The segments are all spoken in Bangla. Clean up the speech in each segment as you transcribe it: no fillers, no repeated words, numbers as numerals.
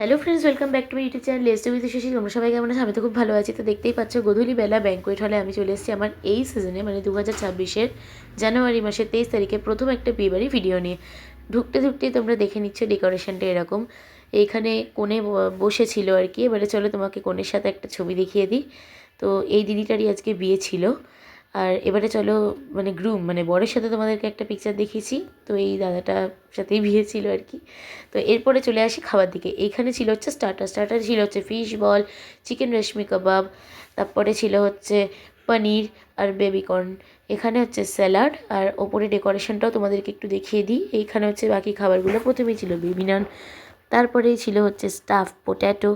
Hello friends, welcome back to my YouTube channel let's do with Shashi. তোমরা সবাই কেমন আছো? আমি তো খুব ভালো আছি। তো দেখতেই পাচ্ছ গোধূলি বেলা ব্যাঙ্কোয়েট হলে আমি চলে এসেছি আমার এই সিজনে, মানে 2026-এর জানুয়ারি মাসের 23 তারিখে প্রথম একটা বিয়েবাড়ি ভিডিও নিয়ে। ঢুকতে ঢুকতেই তোমরা দেখে নিচ্ছ ডেকোরেশনটা এরকম। এইখানে কোণে বসেছিল আর কি। এবারে চলো তোমাকে কোণের সাথে একটা ছবি দেখিয়ে দিই। তো এই দিদিটারই আজকে বিয়ে ছিল। আর এবারে চলো, মানে গ্রুম মানে বরের সাথে তোমাদেরকে একটা পিকচার দেখিয়েছি। তো এই দাদাটার সাথেই বিয়ে ছিল আর কি। তো এরপরে চলে আসি খাবার দিকে। এইখানে ছিল হচ্ছে স্টার্টার ছিল হচ্ছে ফিশ বল, চিকেন রেশমি কাবাব, তারপরে ছিল হচ্ছে পনির আর বেবিকর্ন। এখানে হচ্ছে স্যালাড, আর ওপরে ডেকোরেশনটাও তোমাদেরকে একটু দেখিয়ে দিই। এইখানে হচ্ছে বাকি খাবারগুলো। প্রথমেই ছিল বেবি নান, তারপরেই ছিল হচ্ছে স্টাফ পোট্যাটো,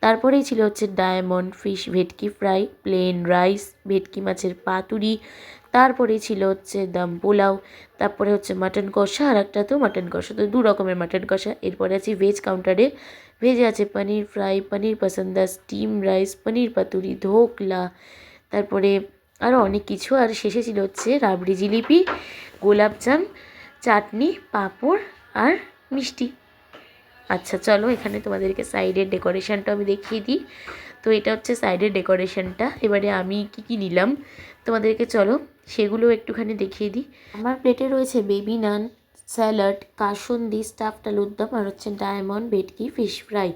তারপরেই ছিল হচ্ছে ডায়মন্ড ফিশ ভেটকি ফ্রাই, প্লেন রাইস, ভেটকি মাছের পাতুরি, তারপরেই ছিল হচ্ছে দম পোলাও, তারপরে হচ্ছে মাটন কষা, আর একটা তো মাটন কষা, তো দু রকমের মাটন কষা। এরপরে আছে ভেজ কাউন্টারে। ভেজে আছে পনির ফ্রাই, পনির পাসন্দা, স্টিম রাইস, পনির পাতুরি, ধোকলা, তারপরে আরও অনেক কিছু। আর শেষে ছিল হচ্ছে রাবড়ি জিলিপি, গোলাপজাম, চাটনি, পাঁপড় আর মিষ্টি। আচ্ছা চলো, এখানে তোমাদেরকে সাইডের ডেকোরেশনটা আমি দেখিয়ে দিই। তো এটা হচ্ছে সাইডের ডেকোরেশনটা। এবারে আমি কি নিলাম তোমাদেরকে চলো সেগুলো একটুখানি দেখিয়ে দিই। আমার প্লেটে রয়েছে বেবি নান, স্যালাড, কাসুন্দি, স্টাফড আলুর দম, আর হচ্ছে ডায়মন্ড ভেটকি ফিশ ফ্রাই,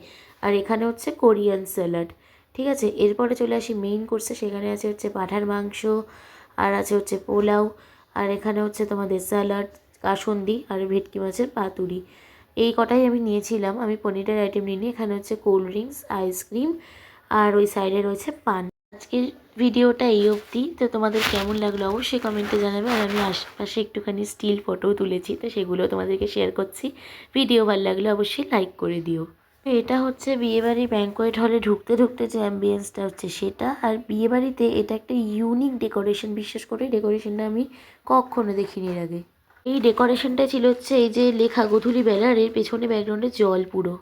আর এখানে হচ্ছে কোরিয়ান স্যালাড। ঠিক আছে, এরপরে চলে আসি মেইন কোর্সে। সেখানে আছে হচ্ছে পাঁঠার মাংস, আর আছে হচ্ছে পোলাও, আর এখানে হচ্ছে তোমাদের স্যালাড, কাসুন্দি আর ভেটকি মাছের পাতুরি। এই কটাই আমি নিয়েছিলাম। আমি পনিরের আইটেম নিইনি। এখানে হচ্ছে কোল্ড ড্রিঙ্কস, আইসক্রিম, আর ওই সাইডে রয়েছে পান। আজকের ভিডিওটা এই অবধি। তো তোমাদের কেমন লাগলো অবশ্যই কমেন্টে জানাবে। আর আমি আশেপাশে একটুখানি স্টিল ফটোও তুলেছি, তো সেগুলো তোমাদেরকে শেয়ার করছি। ভিডিও ভালো লাগলে অবশ্যই লাইক করে দিও। তো এটা হচ্ছে বিয়েবাড়ির ব্যাঙ্কোয়েট হলে ঢুকতে ঢুকতে যে অ্যাম্বিয়েন্সটা হচ্ছে সেটা। আর বিয়েবাড়িতে এটা একটা ইউনিক ডেকোরেশন, বিশেষ করে ডেকোরেশনটা আমি কখনো দেখিনি এর আগে। এই ডেকোরেশনটা ছিল হচ্ছে এই যে লেখা গোধূলি বেলার, এর পেছনে ব্যাকগ্রাউন্ডে জল পুরো।